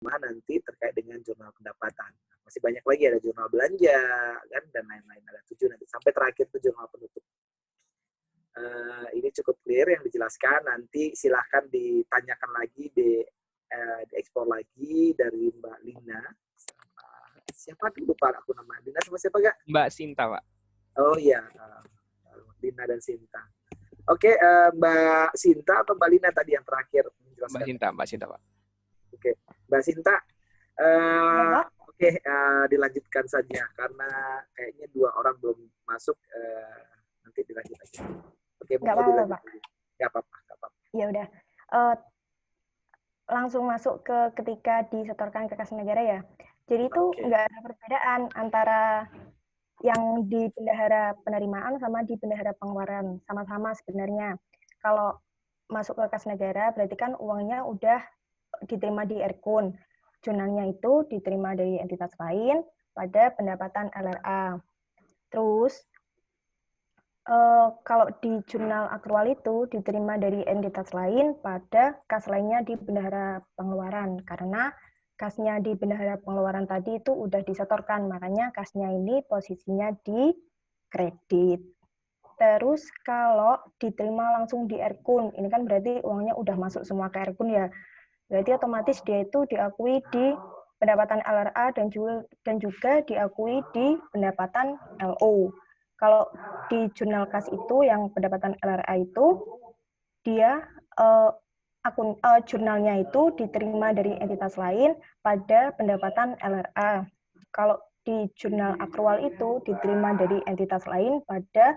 nanti terkait dengan jurnal pendapatan. Masih banyak lagi, ada jurnal belanja kan, dan lain-lain, ada 7 nanti sampai terakhir itu jurnal penutup. Ini cukup clear yang dijelaskan. Nanti silahkan ditanyakan lagi, dieksplor lagi dari Mbak Lina. Siapa dulu Pak? Aku nama Lina sama siapa gak? Mbak Sinta, Pak. Oh iya, Lina dan Sinta. Oke, Mbak Sinta atau Mbak Lina tadi yang terakhir menjelaskan? Mbak Sinta, Pak. Oke, Mbak Sinta. Oke, dilanjutkan saja karena kayaknya 2 orang belum masuk. Nanti dilanjut aja. Oke, nggak apa-apa, Pak. Nggak apa-apa. Ya udah. Langsung masuk ke ketika disetorkan ke kas negara ya. Jadi itu nggak ada perbedaan antara yang di bendahara penerimaan sama di bendahara pengeluaran. Sama-sama sebenarnya. Kalau masuk ke kas negara berarti kan uangnya udah diterima di Erkun. Jurnalnya itu diterima dari entitas lain pada pendapatan LRA. Terus kalau di jurnal akrual itu diterima dari entitas lain pada kas lainnya di bendahara pengeluaran. Karena kasnya di bendahara pengeluaran tadi itu udah disetorkan, makanya kasnya ini posisinya di kredit. Terus kalau diterima langsung di Erkun, ini kan berarti uangnya udah masuk semua ke Erkun ya. Berarti otomatis dia itu diakui di pendapatan LRA dan juga diakui di pendapatan LO. Kalau di jurnal kas itu yang pendapatan LRA itu dia jurnalnya itu diterima dari entitas lain pada pendapatan LRA. Kalau di jurnal akrual itu diterima dari entitas lain pada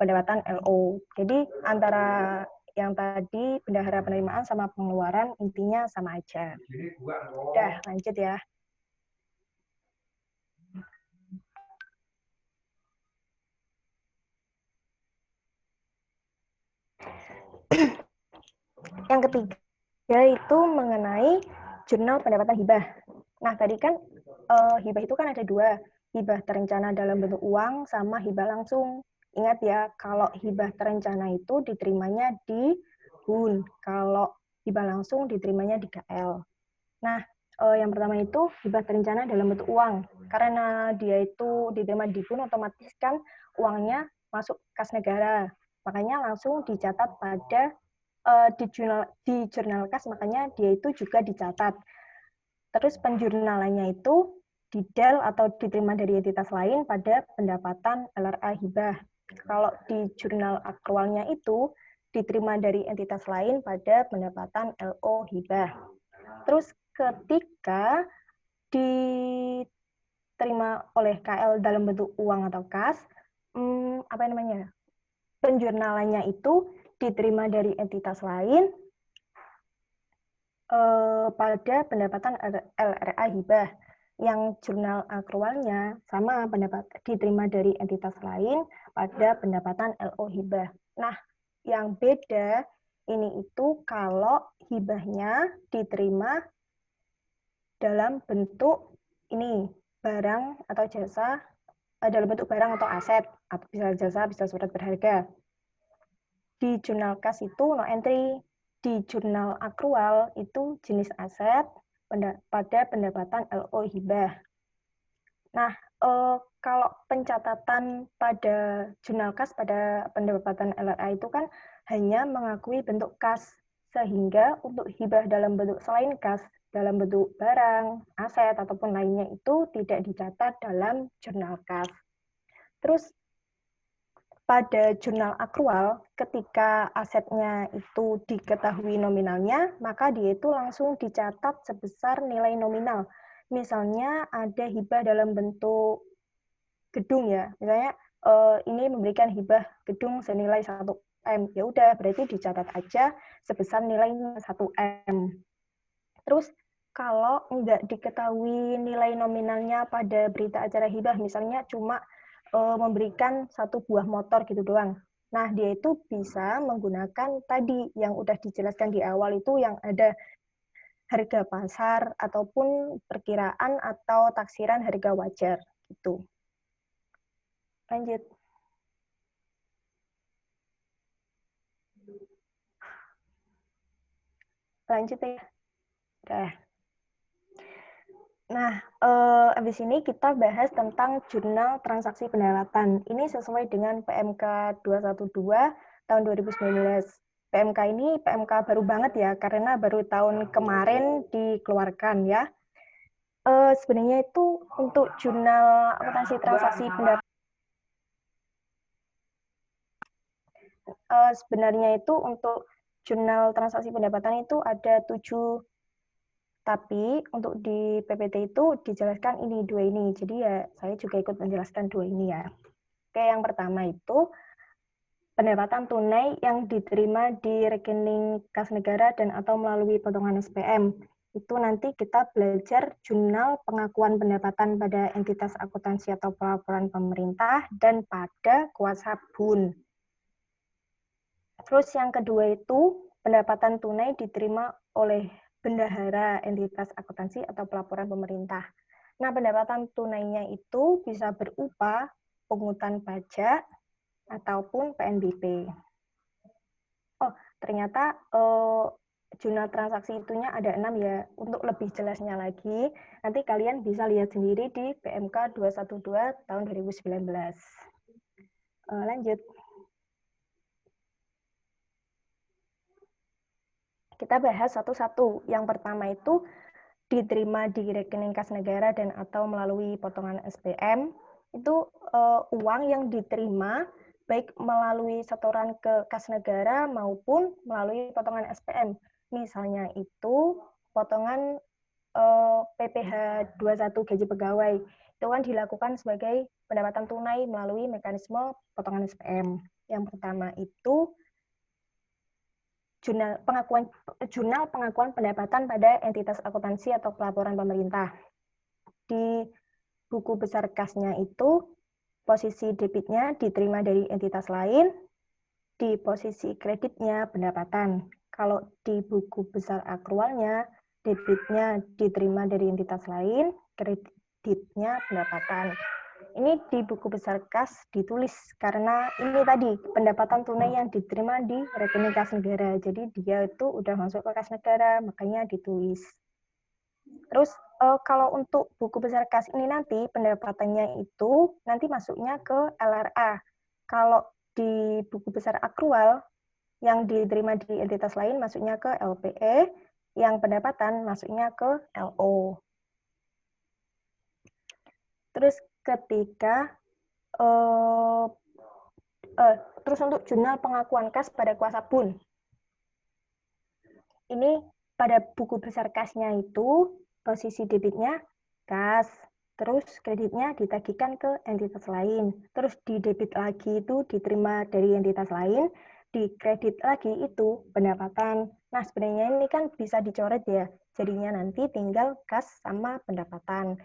pendapatan LO. Jadi antara yang tadi bendahara penerimaan sama pengeluaran intinya sama aja. Udah, lanjut ya. Yang ketiga itu mengenai jurnal pendapatan hibah. Nah, tadi kan hibah itu kan ada 2, hibah terencana dalam bentuk uang sama hibah langsung. Ingat ya, kalau hibah terencana itu diterimanya di HUN, kalau hibah langsung diterimanya di KL. Nah, yang pertama itu hibah terencana dalam bentuk uang. Karena dia itu diterima di HUN, otomatis kan uangnya masuk kas negara. Makanya langsung dicatat pada di jurnal kas, makanya dia itu juga dicatat. Terus penjurnalannya itu didel atau diterima dari entitas lain pada pendapatan LRA hibah. Kalau di jurnal akrualnya itu diterima dari entitas lain pada pendapatan LO hibah. Terus ketika diterima oleh KL dalam bentuk uang atau kas, penjurnalannya itu diterima dari entitas lain pada pendapatan LRA hibah. Yang jurnal akrualnya sama diterima dari entitas lain pada pendapatan LO hibah. Nah, yang beda ini itu kalau hibahnya diterima dalam bentuk ini barang atau jasa, dalam bentuk barang atau aset, atau bisa jasa, bisa surat berharga. Di jurnal kas itu no entry, di jurnal akrual itu jenis aset pada pendapatan LO hibah. Nah, kalau pencatatan pada jurnal kas pada pendapatan LRA itu kan hanya mengakui bentuk kas, sehingga untuk hibah dalam bentuk selain kas, dalam bentuk barang, aset, ataupun lainnya itu tidak dicatat dalam jurnal kas. Terus pada jurnal akrual, ketika asetnya itu diketahui nominalnya, maka dia itu langsung dicatat sebesar nilai nominal. Misalnya ada hibah dalam bentuk gedung ya, misalnya ini memberikan hibah gedung senilai 1M, ya udah berarti dicatat aja sebesar nilainya 1M. Terus kalau nggak diketahui nilai nominalnya pada berita acara hibah, misalnya cuma memberikan 1 buah motor gitu doang. Nah, dia itu bisa menggunakan tadi yang udah dijelaskan di awal itu yang ada harga pasar ataupun perkiraan atau taksiran harga wajar gitu. Lanjut. Lanjut ya. Udah. Nah, habis ini kita bahas tentang jurnal transaksi pendapatan. Ini sesuai dengan PMK 212 tahun 2019. PMK ini PMK baru banget ya, karena baru tahun kemarin dikeluarkan ya. Sebenarnya itu untuk jurnal akuntansi transaksi pendapatan, sebenarnya itu untuk jurnal transaksi pendapatan itu ada 7, tapi untuk di PPT itu dijelaskan ini 2 ini. Jadi ya saya juga ikut menjelaskan 2 ini ya. Oke, yang pertama itu pendapatan tunai yang diterima di rekening kas negara dan atau melalui potongan SPM. Itu nanti kita belajar jurnal pengakuan pendapatan pada entitas akuntansi atau pelaporan pemerintah dan pada kuasa bun. Terus yang kedua itu pendapatan tunai diterima oleh bendahara entitas akuntansi atau pelaporan pemerintah. Nah, pendapatan tunainya itu bisa berupa pungutan pajak ataupun PNBP. Oh, ternyata jurnal transaksi itunya ada 6 ya. Untuk lebih jelasnya lagi, nanti kalian bisa lihat sendiri di PMK 212 tahun 2019. Lanjut. Kita bahas satu-satu. Yang pertama itu diterima di rekening kas negara dan atau melalui potongan SPM. Itu uang yang diterima baik melalui setoran ke kas negara maupun melalui potongan SPM. Misalnya itu potongan PPh 21 gaji pegawai. Itu kan dilakukan sebagai pendapatan tunai melalui mekanisme potongan SPM. Yang pertama itu jurnal pengakuan pendapatan pada entitas akuntansi atau pelaporan pemerintah. Di buku besar kasnya itu posisi debitnya diterima dari entitas lain, di posisi kreditnya pendapatan. Kalau di buku besar akrualnya, debitnya diterima dari entitas lain, kreditnya pendapatan. Ini di buku besar kas ditulis karena ini tadi pendapatan tunai yang diterima di rekening kas negara. Jadi dia itu udah masuk ke kas negara, makanya ditulis. Terus kalau untuk buku besar kas ini nanti pendapatannya itu nanti masuknya ke LRA. Kalau di buku besar akrual yang diterima di entitas lain masuknya ke LPE, yang pendapatan masuknya ke LO. Terus ketika terus untuk jurnal pengakuan kas pada kuasa bun. Ini pada buku besar kasnya itu posisi debitnya kas, terus kreditnya ditagihkan ke entitas lain, terus di debit lagi itu diterima dari entitas lain, di kredit lagi itu pendapatan. Nah, sebenarnya ini kan bisa dicoret ya, jadinya nanti tinggal kas sama pendapatan.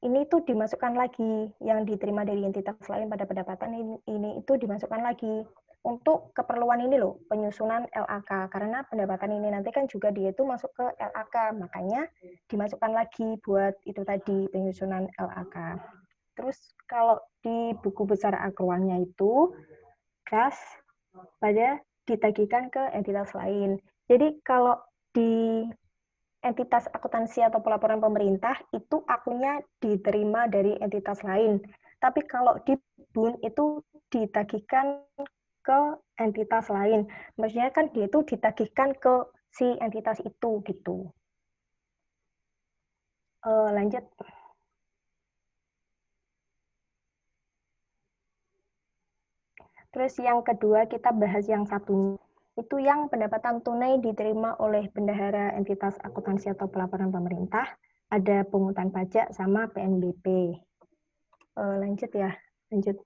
Ini tuh dimasukkan lagi, yang diterima dari entitas lain pada pendapatan ini itu dimasukkan lagi untuk keperluan ini loh, penyusunan LAK, karena pendapatan ini nanti kan juga dia itu masuk ke LAK, makanya dimasukkan lagi buat itu tadi, penyusunan LAK. Terus kalau di buku besar akrualnya itu, kas pada ditagihkan ke entitas lain. Jadi kalau di entitas akuntansi atau pelaporan pemerintah itu akunnya diterima dari entitas lain. Tapi kalau di bun itu ditagihkan ke entitas lain. Maksudnya kan dia itu ditagihkan ke si entitas itu gitu. Lanjut. Terus yang kedua kita bahas yang satunya. Itu yang pendapatan tunai diterima oleh bendahara entitas akuntansi atau pelaporan pemerintah, ada pungutan pajak sama PNBP. Lanjut ya, lanjut.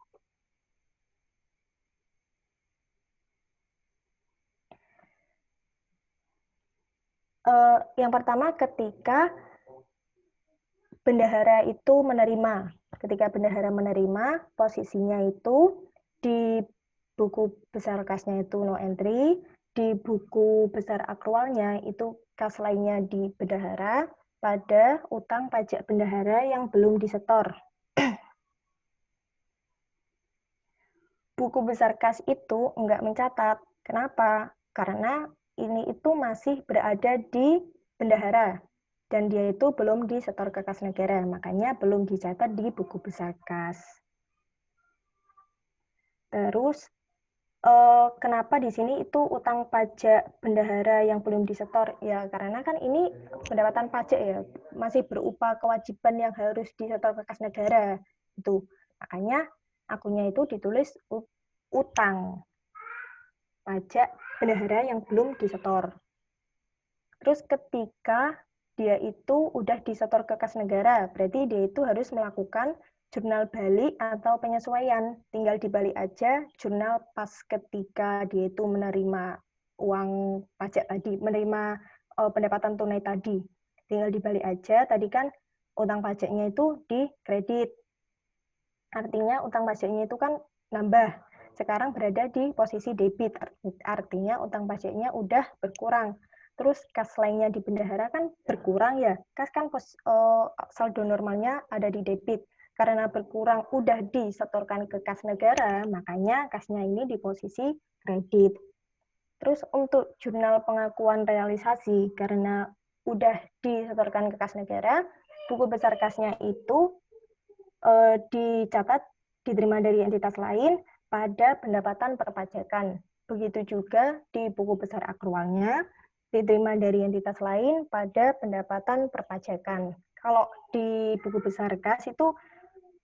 Yang pertama ketika bendahara itu menerima. Ketika bendahara menerima, posisinya itu di buku besar kasnya itu no entry, di buku besar akrualnya itu kas lainnya di bendahara, pada utang pajak bendahara yang belum disetor. Buku besar kas itu enggak mencatat. Kenapa? Karena ini itu masih berada di bendahara. dan dia itu belum disetor ke kas negara, makanya belum dicatat di buku besar kas. Terus kenapa di sini itu utang pajak bendahara yang belum disetor? Ya karena kan ini pendapatan pajak ya, masih berupa kewajiban yang harus disetor ke kas negara. Itu. Makanya akunnya itu ditulis utang pajak bendahara yang belum disetor. Terus ketika dia itu udah disetor ke kas negara, berarti dia itu harus melakukan jurnal balik atau penyesuaian. Tinggal dibalik aja jurnal pas ketika dia itu menerima uang pajak tadi, menerima pendapatan tunai tadi. Tinggal dibalik aja, tadi kan utang pajaknya itu dikredit. Artinya utang pajaknya itu kan nambah. Sekarang berada di posisi debit, artinya utang pajaknya udah berkurang. Terus kas lainnya di bendahara kan berkurang ya, kas kan saldo normalnya ada di debit. Karena berkurang udah disetorkan ke kas negara, makanya kasnya ini di posisi kredit. Terus untuk jurnal pengakuan realisasi, karena udah disetorkan ke kas negara, buku besar kasnya itu dicatat diterima dari entitas lain pada pendapatan perpajakan. Begitu juga di buku besar akrualnya diterima dari entitas lain pada pendapatan perpajakan. Kalau di buku besar kas itu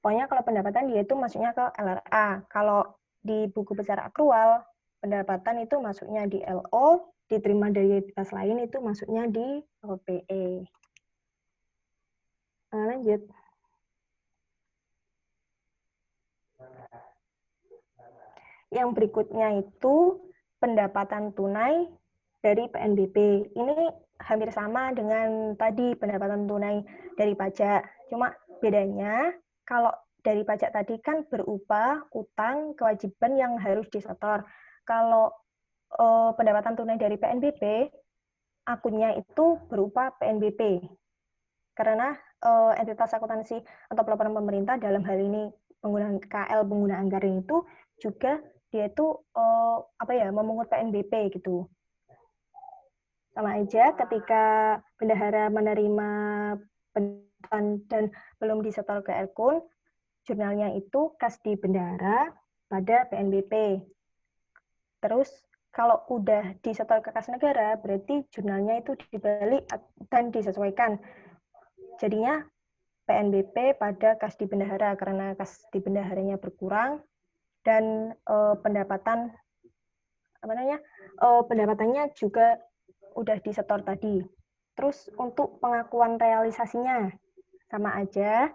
pokoknya kalau pendapatan dia itu masuknya ke LRA. Kalau di buku besar akrual pendapatan itu masuknya di LO, diterima dari entitas lain itu masuknya di LPE. Lanjut. Yang berikutnya itu pendapatan tunai dari PNBP. Ini hampir sama dengan tadi pendapatan tunai dari pajak. Cuma bedanya kalau dari pajak tadi kan berupa utang kewajiban yang harus disetor. Kalau pendapatan tunai dari PNBP, akunnya itu berupa PNBP. Karena entitas akuntansi atau pelaporan pemerintah dalam hal ini penggunaan KL pengguna anggaran itu juga dia itu memungut PNBP gitu. Sama aja ketika bendahara menerima pendapatan dan belum disetor ke akun, jurnalnya itu kas di bendahara pada PNBP. Terus kalau udah disetor ke kas negara, berarti jurnalnya itu dibalik dan disesuaikan. Jadinya PNBP pada kas di bendahara karena kas di bendaharanya berkurang dan pendapatannya juga udah disetor tadi. Terus untuk pengakuan realisasinya sama aja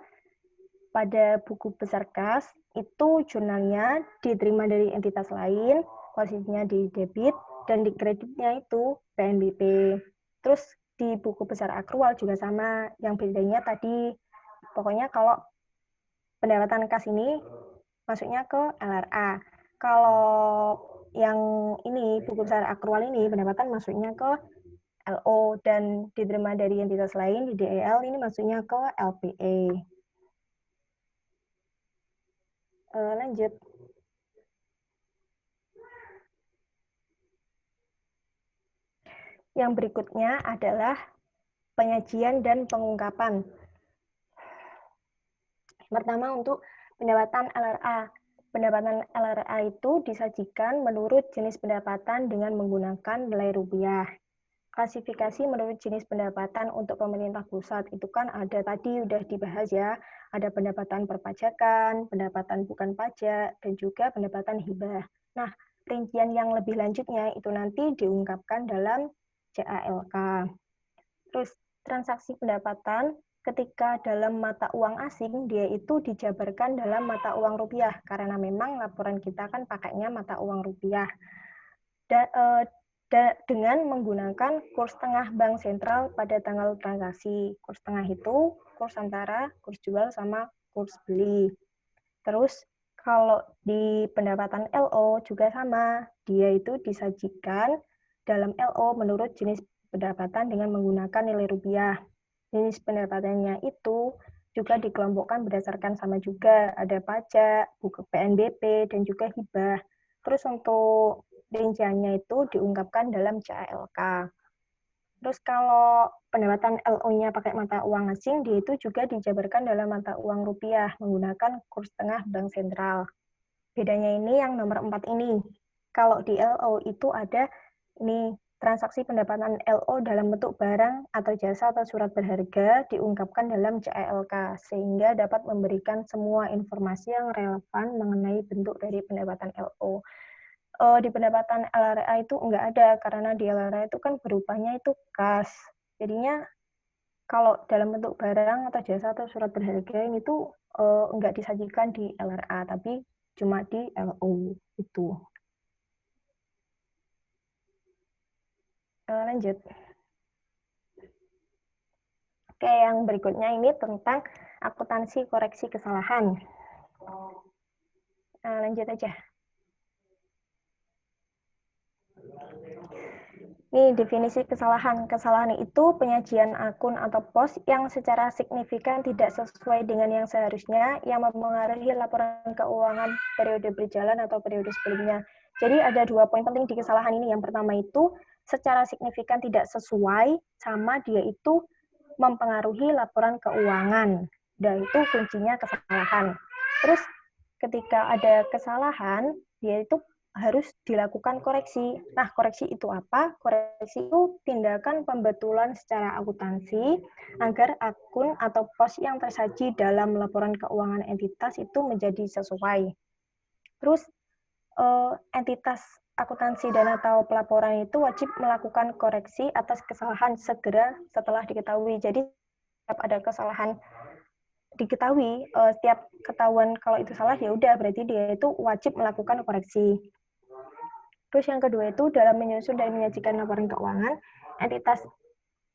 pada buku besar kas itu jurnalnya diterima dari entitas lain, posisinya di debit dan di kreditnya itu PNBP. Terus di buku besar akrual juga sama, yang bedanya tadi pokoknya kalau pendapatan kas ini masuknya ke LRA. Kalau yang ini, buku besar akrual ini, pendapatan masuknya ke LO dan diterima dari entitas lain di DEL, ini masuknya ke LPE. Lanjut. Yang berikutnya adalah penyajian dan pengungkapan. Pertama untuk pendapatan LRA. Pendapatan LRA itu disajikan menurut jenis pendapatan dengan menggunakan nilai rupiah. Klasifikasi menurut jenis pendapatan untuk pemerintah pusat itu kan ada tadi udah dibahas ya, ada pendapatan perpajakan, pendapatan bukan pajak, dan juga pendapatan hibah. Nah, rincian yang lebih lanjutnya itu nanti diungkapkan dalam CALK. Terus transaksi pendapatan ketika dalam mata uang asing dia itu dijabarkan dalam mata uang rupiah karena memang laporan kita kan pakainya mata uang rupiah. Dengan menggunakan kurs tengah bank sentral pada tanggal transaksi. Kurs tengah itu kurs antara kurs jual sama kurs beli. Terus kalau di pendapatan LO juga sama, dia itu disajikan dalam LO menurut jenis pendapatan dengan menggunakan nilai rupiah. Jenis pendapatannya itu juga dikelompokkan berdasarkan sama juga, ada pajak, buku PNBP, dan juga hibah. Terus untuk rinciannya itu diungkapkan dalam CALK. Terus kalau pendapatan LO-nya pakai mata uang asing, dia itu juga dijabarkan dalam mata uang rupiah menggunakan kurs tengah bank sentral. Bedanya ini yang nomor 4 ini. Kalau di LO itu ada ini transaksi pendapatan LO dalam bentuk barang atau jasa atau surat berharga diungkapkan dalam CELK sehingga dapat memberikan semua informasi yang relevan mengenai bentuk dari pendapatan LO. Di pendapatan LRA itu enggak ada karena di LRA itu kan berupanya itu kas. Jadinya kalau dalam bentuk barang atau jasa atau surat berharga ini tuh enggak disajikan di LRA tapi cuma di LO itu. Lanjut. Oke, yang berikutnya ini tentang akuntansi koreksi kesalahan. Lanjut aja. Ini definisi kesalahan. Kesalahan itu penyajian akun atau pos yang secara signifikan tidak sesuai dengan yang seharusnya, yang mempengaruhi laporan keuangan periode berjalan atau periode sebelumnya. Jadi ada 2 poin penting di kesalahan ini. Yang pertama itu secara signifikan tidak sesuai, sama dia itu mempengaruhi laporan keuangan. Dan itu kuncinya kesalahan. Terus ketika ada kesalahan, dia itu harus dilakukan koreksi. Nah, koreksi itu apa? Koreksi itu tindakan pembetulan secara akuntansi agar akun atau pos yang tersaji dalam laporan keuangan entitas itu menjadi sesuai. Terus, entitas akuntansi dan atau pelaporan itu wajib melakukan koreksi atas kesalahan segera setelah diketahui. Jadi, setiap ada kesalahan diketahui, setiap ketahuan kalau itu salah, ya udah berarti dia itu wajib melakukan koreksi. Terus yang kedua itu dalam menyusun dan menyajikan laporan keuangan, entitas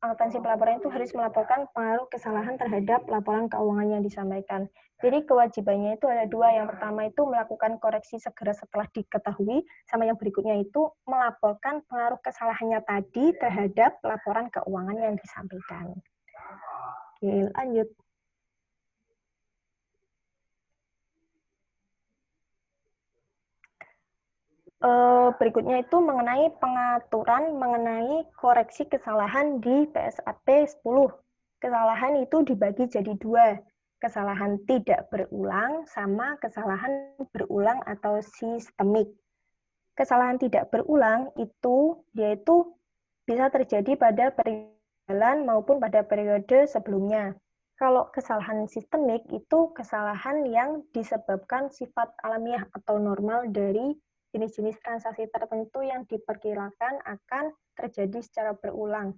akuntansi pelaporan itu harus melaporkan pengaruh kesalahan terhadap laporan keuangan yang disampaikan. Jadi kewajibannya itu ada 2. Yang pertama itu melakukan koreksi segera setelah diketahui, sama yang berikutnya itu melaporkan pengaruh kesalahannya tadi terhadap laporan keuangan yang disampaikan. Oke, lanjut. Berikutnya itu mengenai pengaturan mengenai koreksi kesalahan di PSAP 10. Kesalahan itu dibagi jadi 2. Kesalahan tidak berulang sama kesalahan berulang atau sistemik. Kesalahan tidak berulang itu yaitu bisa terjadi pada periode maupun pada periode sebelumnya. Kalau kesalahan sistemik itu kesalahan yang disebabkan sifat alamiah atau normal dari jenis-jenis transaksi tertentu yang diperkirakan akan terjadi secara berulang.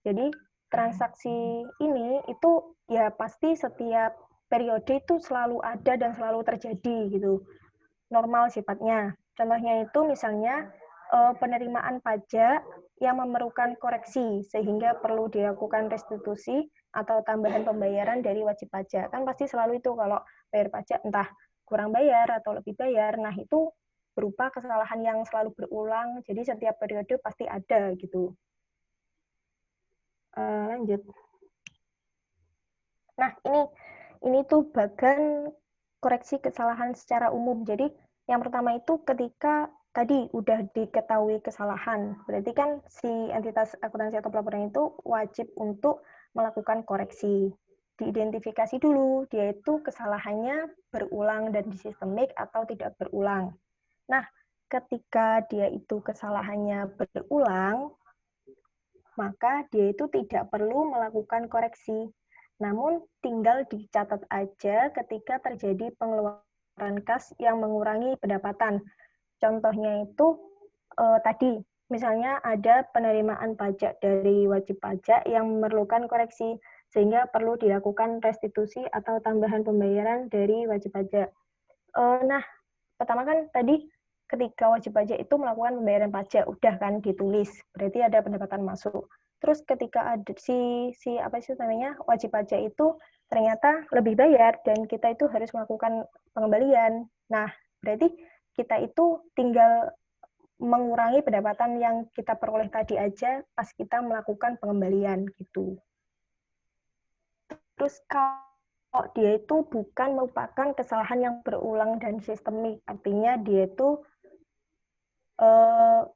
Jadi transaksi ini itu ya pasti setiap periode itu selalu ada dan selalu terjadi gitu. Normal sifatnya. Contohnya itu misalnya penerimaan pajak yang memerlukan koreksi sehingga perlu dilakukan restitusi atau tambahan pembayaran dari wajib pajak. Kan pasti selalu itu kalau bayar pajak entah kurang bayar atau lebih bayar. Nah, itu berupa kesalahan yang selalu berulang. Jadi setiap periode pasti ada gitu. Lanjut. Nah, ini tuh bagan koreksi kesalahan secara umum. Jadi yang pertama itu ketika tadi udah diketahui kesalahan, berarti kan si entitas akuntansi atau pelaporan itu wajib untuk melakukan koreksi. Diidentifikasi dulu, dia itu kesalahannya berulang dan disistemik atau tidak berulang. Nah, ketika dia itu kesalahannya berulang, maka dia itu tidak perlu melakukan koreksi. Namun tinggal dicatat aja ketika terjadi pengeluaran kas yang mengurangi pendapatan. Contohnya itu tadi, misalnya ada penerimaan pajak dari wajib pajak yang memerlukan koreksi, sehingga perlu dilakukan restitusi atau tambahan pembayaran dari wajib pajak. Nah, pertama kan tadi ketika wajib pajak itu melakukan pembayaran pajak, udah kan ditulis, berarti ada pendapatan masuk. Terus ketika ada si apa sih namanya wajib pajak itu ternyata lebih bayar dan kita itu harus melakukan pengembalian. Nah, berarti kita itu tinggal mengurangi pendapatan yang kita peroleh tadi aja pas kita melakukan pengembalian gitu. Terus kalau dia itu bukan merupakan kesalahan yang berulang dan sistemik, artinya dia itu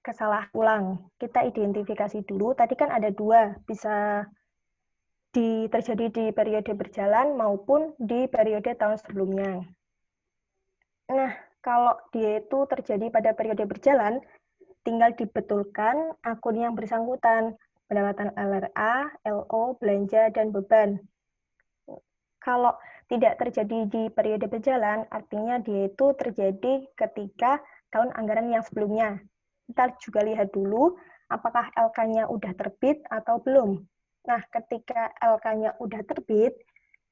kesalahan ulang. Kita identifikasi dulu, tadi kan ada dua, bisa terjadi di periode berjalan maupun di periode tahun sebelumnya. Nah, kalau dia itu terjadi pada periode berjalan, tinggal dibetulkan akun yang bersangkutan, pendapatan LRA, LO, belanja, dan beban. Kalau tidak terjadi di periode berjalan, artinya dia itu terjadi ketika tahun anggaran yang sebelumnya. Kita juga lihat dulu apakah LK-nya udah terbit atau belum. Nah, ketika LK-nya udah terbit,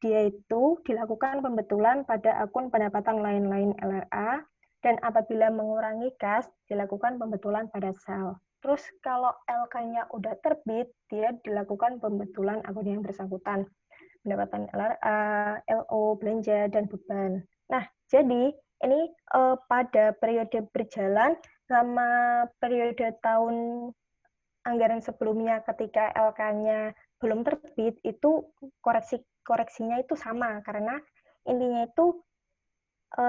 dia itu dilakukan pembetulan pada akun pendapatan lain-lain LRA, dan apabila mengurangi kas, dilakukan pembetulan pada sel. Terus kalau LK-nya udah terbit, dia dilakukan pembetulan akun yang bersangkutan. Pendapatan LRA, LO, belanja, dan beban. Nah, jadi ini pada periode berjalan sama periode tahun anggaran sebelumnya ketika LK-nya belum terbit, itu koreksinya itu sama, karena intinya itu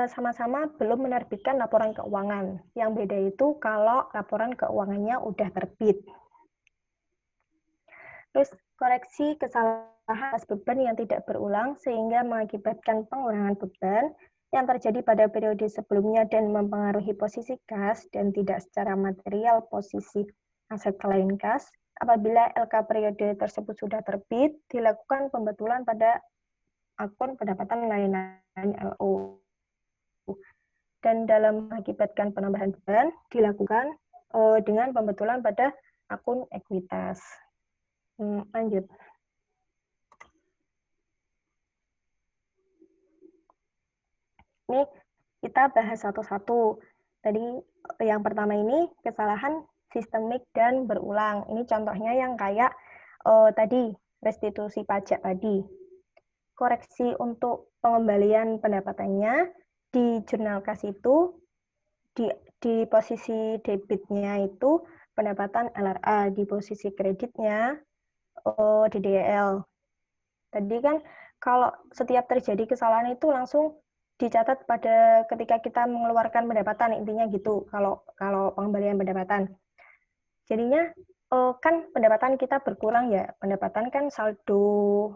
sama-sama belum menerbitkan laporan keuangan. Yang beda itu kalau laporan keuangannya udah terbit. Terus koreksi kesalahan atas beban yang tidak berulang sehingga mengakibatkan pengurangan beban yang terjadi pada periode sebelumnya dan mempengaruhi posisi kas dan tidak secara material posisi aset selain kas. Apabila LK periode tersebut sudah terbit, dilakukan pembetulan pada akun pendapatan lain-lain LO. Dan dalam mengakibatkan penambahan beban, dilakukan dengan pembetulan pada akun ekuitas. Lanjut. Ini kita bahas satu-satu. Tadi yang pertama ini kesalahan sistemik dan berulang. Ini contohnya yang kayak tadi restitusi pajak tadi. Koreksi untuk pengembalian pendapatannya di jurnal kas itu di posisi debitnya itu pendapatan LRA, di posisi kreditnya DDL. Tadi kan kalau setiap terjadi kesalahan itu langsung dicatat pada ketika kita mengeluarkan pendapatan, intinya gitu kalau pengembalian pendapatan. Jadinya kan pendapatan kita berkurang ya, pendapatan kan saldo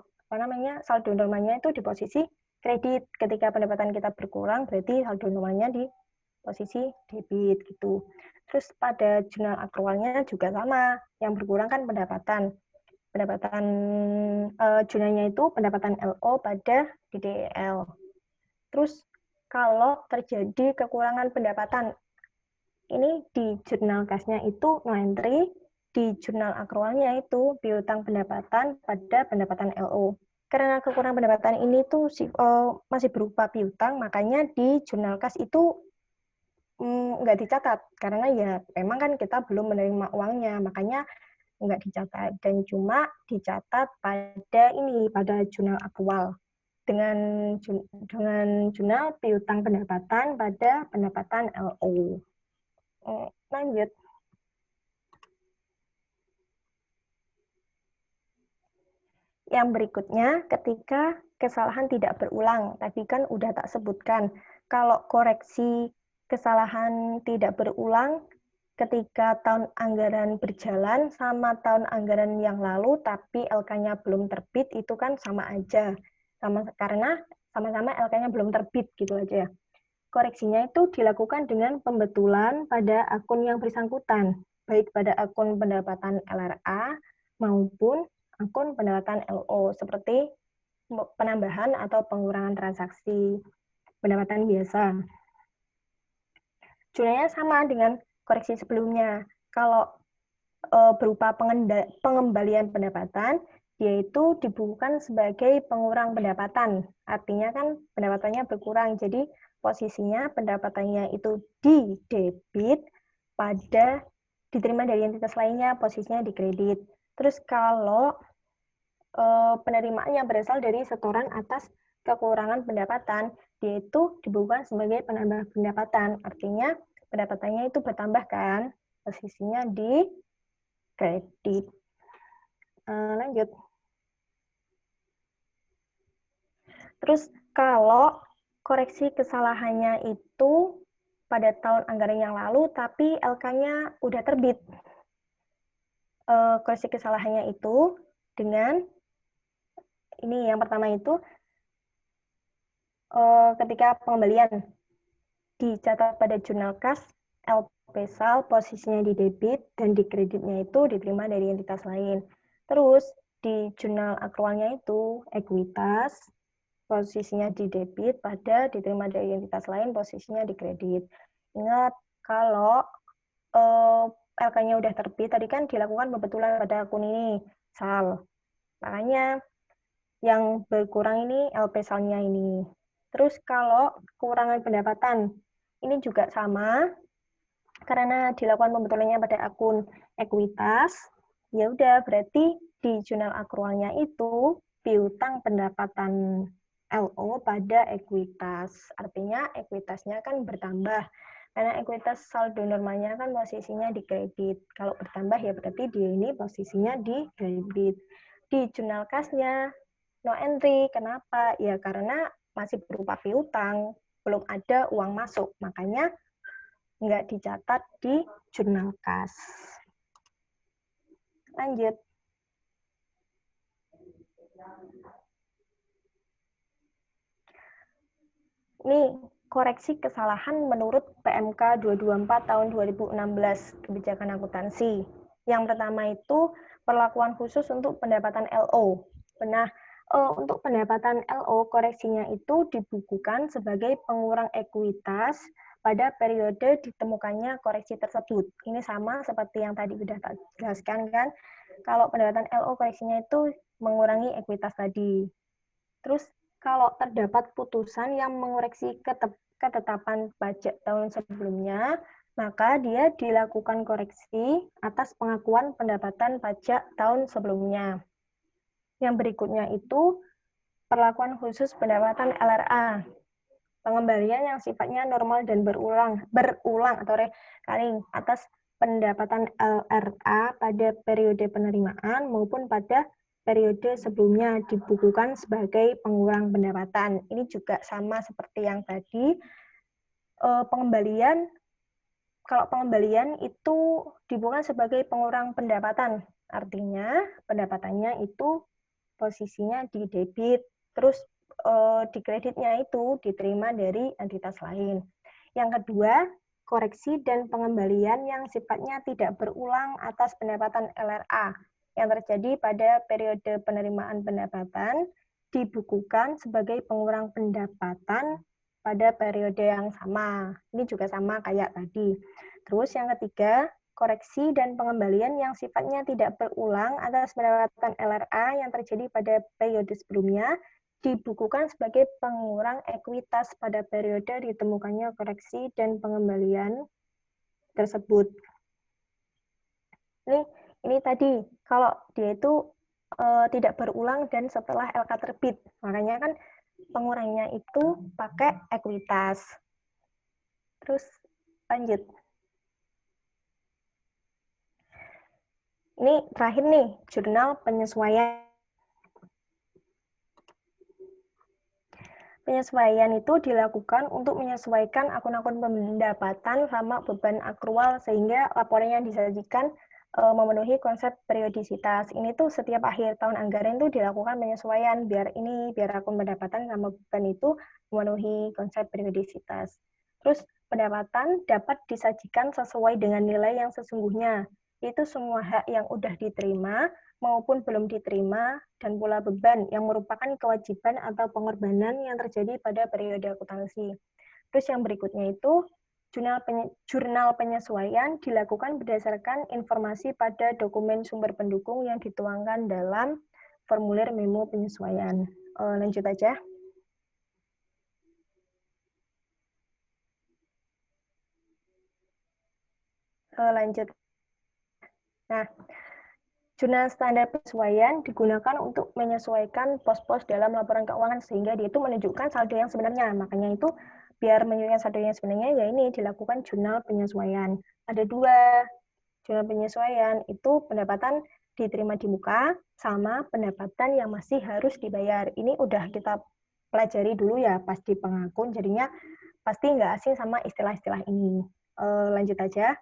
saldo normalnya itu di posisi kredit. Ketika pendapatan kita berkurang berarti saldo normalnya di posisi debit gitu. Terus pada jurnal akrualnya juga sama, yang berkurang kan pendapatan jurnalnya itu pendapatan LO pada DDL. Terus kalau terjadi kekurangan pendapatan, ini di jurnal kasnya itu no entry, di jurnal akrualnya itu piutang pendapatan pada pendapatan LO. Karena kekurangan pendapatan ini tuh masih berupa piutang, makanya di jurnal kas itu nggak dicatat. Karena ya memang kan kita belum menerima uangnya, makanya nggak dicatat. Dan cuma dicatat pada jurnal akrual. Dengan jurnal piutang pendapatan pada pendapatan LO. Lanjut. Yang berikutnya, ketika kesalahan tidak berulang. Tadi kan udah tak sebutkan. Kalau koreksi kesalahan tidak berulang ketika tahun anggaran berjalan sama tahun anggaran yang lalu, tapi LK-nya belum terbit, itu kan sama aja. Karena sama-sama LK-nya belum terbit, gitu aja. Koreksinya itu dilakukan dengan pembetulan pada akun yang bersangkutan, baik pada akun pendapatan LRA maupun akun pendapatan LO, seperti penambahan atau pengurangan transaksi pendapatan biasa. Jurnalnya sama dengan koreksi sebelumnya. Kalau berupa pengembalian pendapatan, yaitu dibukukan sebagai pengurang pendapatan. Artinya kan pendapatannya berkurang, jadi posisinya pendapatannya itu di debit pada diterima dari entitas lainnya, posisinya di kredit. Terus kalau penerimaan yang berasal dari setoran atas kekurangan pendapatan, yaitu dibukukan sebagai penambah pendapatan. Artinya pendapatannya itu bertambah kan, posisinya di kredit. Lanjut. Terus kalau koreksi kesalahannya itu pada tahun anggaran yang lalu, tapi LK-nya udah terbit. Koreksi kesalahannya itu dengan ini yang pertama itu ketika pengembalian dicatat pada jurnal kas LP sal posisinya di debit dan di kreditnya itu diterima dari entitas lain. Terus di jurnal akrualnya itu ekuitas posisinya di debit pada diterima dari entitas lain posisinya di kredit. Ingat kalau LK-nya udah terbit, tadi kan dilakukan pembetulan pada akun ini, sal. Makanya yang berkurang ini LP salnya ini. Terus kalau kekurangan pendapatan, ini juga sama, karena dilakukan pembetulannya pada akun ekuitas, ya udah berarti di jurnal akrualnya itu piutang pendapatan LO pada ekuitas. Artinya ekuitasnya kan bertambah. Karena ekuitas saldo normalnya kan posisinya di kredit. Kalau bertambah ya berarti dia ini posisinya di debit. Di jurnal kasnya no entry. Kenapa? Ya karena masih berupa piutang, belum ada uang masuk. Makanya nggak dicatat di jurnal kas. Lanjut. Ini koreksi kesalahan menurut PMK 224 tahun 2016 kebijakan akuntansi. Yang pertama itu perlakuan khusus untuk pendapatan LO. Nah, untuk pendapatan LO koreksinya itu dibukukan sebagai pengurang ekuitas pada periode ditemukannya koreksi tersebut. Ini sama seperti yang tadi sudah tak jelaskan kan. Kalau pendapatan LO koreksinya itu mengurangi ekuitas tadi. Terus kalau terdapat putusan yang mengoreksi ketetapan pajak tahun sebelumnya, maka dia dilakukan koreksi atas pengakuan pendapatan pajak tahun sebelumnya. Yang berikutnya itu perlakuan khusus pendapatan LRA. Pengembalian yang sifatnya normal dan berulang atau recurring atas pendapatan LRA pada periode penerimaan maupun pada periode sebelumnya dibukukan sebagai pengurang pendapatan. Ini juga sama seperti yang tadi. Kalau pengembalian itu dibukukan sebagai pengurang pendapatan. Artinya pendapatannya itu posisinya di debit, terus di kreditnya itu diterima dari entitas lain. Yang kedua, koreksi dan pengembalian yang sifatnya tidak berulang atas pendapatan LRA yang terjadi pada periode penerimaan pendapatan dibukukan sebagai pengurang pendapatan pada periode yang sama. Ini juga sama kayak tadi. Terus yang ketiga, koreksi dan pengembalian yang sifatnya tidak berulang atas pendapatan LRA yang terjadi pada periode sebelumnya dibukukan sebagai pengurang ekuitas pada periode ditemukannya koreksi dan pengembalian tersebut. Ini tadi kalau dia itu tidak berulang dan setelah LK terbit, makanya kan pengurangnya itu pakai ekuitas. Terus lanjut. Ini terakhir nih, jurnal penyesuaian. Penyesuaian itu dilakukan untuk menyesuaikan akun-akun pendapatan sama beban akrual sehingga laporan yang disajikan memenuhi konsep periodisitas. Ini tuh setiap akhir tahun anggaran itu dilakukan penyesuaian biar akun pendapatan sama beban itu memenuhi konsep periodisitas. Terus pendapatan dapat disajikan sesuai dengan nilai yang sesungguhnya. Itu semua hak yang udah diterima maupun belum diterima, dan pula beban yang merupakan kewajiban atau pengorbanan yang terjadi pada periode akuntansi. Terus yang berikutnya itu, jurnal penyesuaian dilakukan berdasarkan informasi pada dokumen sumber pendukung yang dituangkan dalam formulir memo penyesuaian. Lanjut aja. Lanjut. Nah, jurnal standar penyesuaian digunakan untuk menyesuaikan pos-pos dalam laporan keuangan sehingga dia itu menunjukkan saldo yang sebenarnya. Makanya itu biar menunjukkan saldo yang sebenarnya ya ini dilakukan jurnal penyesuaian. Ada dua jurnal penyesuaian, itu pendapatan diterima di muka sama pendapatan yang masih harus dibayar. Ini udah kita pelajari dulu ya pas di pengakun, jadinya pasti nggak asing sama istilah-istilah ini. Lanjut aja.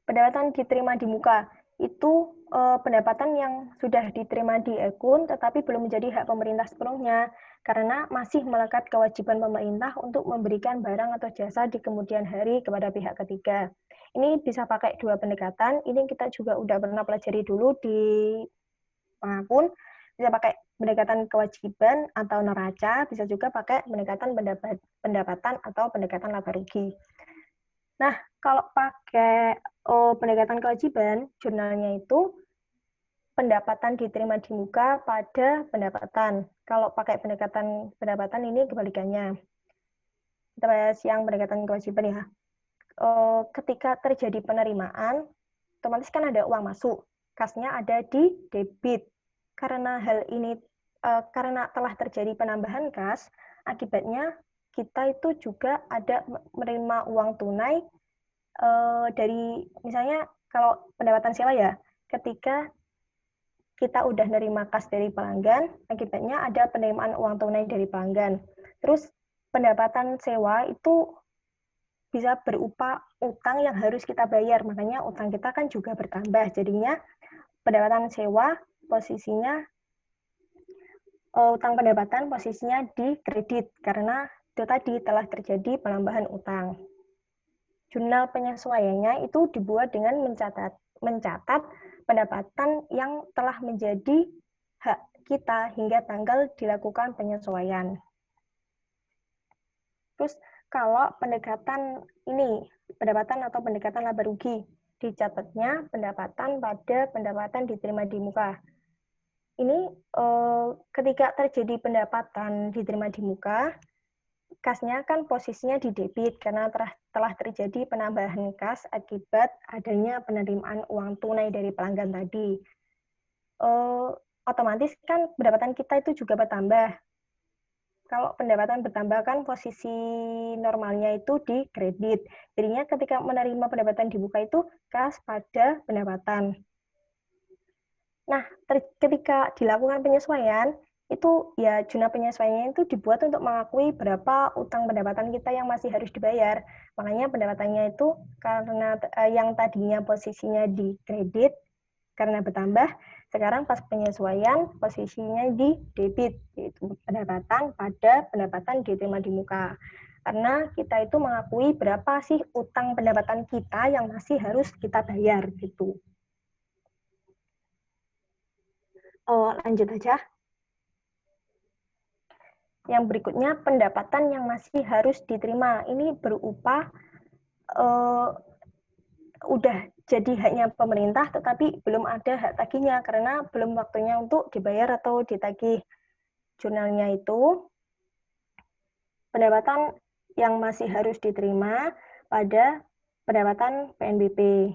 Pendapatan diterima di muka itu pendapatan yang sudah diterima di akun tetapi belum menjadi hak pemerintah sepenuhnya karena masih melekat kewajiban pemerintah untuk memberikan barang atau jasa di kemudian hari kepada pihak ketiga. Ini bisa pakai dua pendekatan. Ini kita juga udah pernah pelajari dulu di pengakun. Bisa pakai pendekatan kewajiban atau neraca, bisa juga pakai pendekatan pendapatan atau pendekatan laba rugi. Nah, kalau pakai pendekatan kewajiban, jurnalnya itu pendapatan diterima di muka pada pendapatan. Kalau pakai pendekatan pendapatan ini kebalikannya. Kita bahas yang pendekatan kewajiban ya. Ketika terjadi penerimaan, otomatis kan ada uang masuk. Kasnya ada di debit. Karena hal ini karena telah terjadi penambahan kas, akibatnya kita itu juga ada menerima uang tunai dari misalnya kalau pendapatan sewa ya, ketika kita udah nerima kas dari pelanggan, akibatnya ada penerimaan uang tunai dari pelanggan. Terus pendapatan sewa itu bisa berupa utang yang harus kita bayar, makanya utang kita kan juga bertambah. Jadinya pendapatan sewa posisinya utang pendapatan posisinya di kredit karena itu tadi telah terjadi penambahan utang. Jurnal penyesuaiannya itu dibuat dengan mencatat pendapatan yang telah menjadi hak kita hingga tanggal dilakukan penyesuaian. Terus kalau pendekatan ini, pendapatan atau pendekatan laba rugi, dicatatnya pendapatan pada pendapatan diterima di muka. Ini ketika terjadi pendapatan diterima di muka, kasnya kan posisinya di debit karena telah terjadi penambahan kas akibat adanya penerimaan uang tunai dari pelanggan tadi. Otomatis kan pendapatan kita itu juga bertambah. Kalau pendapatan bertambah kan posisi normalnya itu di kredit. Jadinya ketika menerima pendapatan dibuka itu kas pada pendapatan. Nah, ketika dilakukan penyesuaian, itu ya jurnal penyesuaiannya itu dibuat untuk mengakui berapa utang pendapatan kita yang masih harus dibayar. Makanya pendapatannya itu karena yang tadinya posisinya di kredit karena bertambah, sekarang pas penyesuaian posisinya di debit, yaitu pendapatan pada pendapatan diterima di muka. Karena kita itu mengakui berapa sih utang pendapatan kita yang masih harus kita bayar gitu. Lanjut aja. Yang berikutnya, pendapatan yang masih harus diterima. Ini berupa udah jadi haknya pemerintah, tetapi belum ada hak tagihnya karena belum waktunya untuk dibayar atau ditagih. Jurnalnya itu pendapatan yang masih harus diterima pada pendapatan PNBP.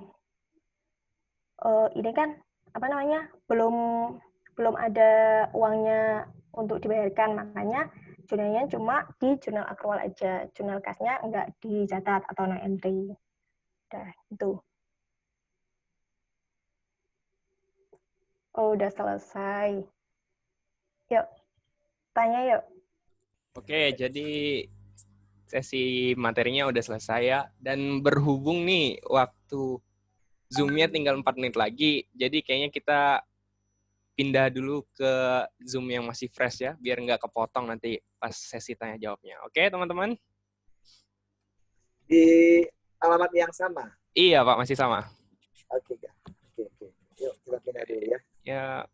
Ini kan apa namanya belum ada uangnya untuk dibayarkan, makanya jurnalnya cuma di jurnal akrual aja, jurnal kasnya enggak dicatat atau no entry. Udah itu. Udah selesai. Yuk, tanya yuk. Oke, jadi sesi materinya udah selesai ya. Dan berhubung nih waktu Zoom-nya tinggal 4 menit lagi, jadi kayaknya kita pindah dulu ke Zoom yang masih fresh ya, biar nggak kepotong nanti pas sesi tanya jawabnya. Oke, teman-teman? Di alamat yang sama? Iya, Pak, masih sama. Oke. Yuk, kita pindah dulu ya. Ya.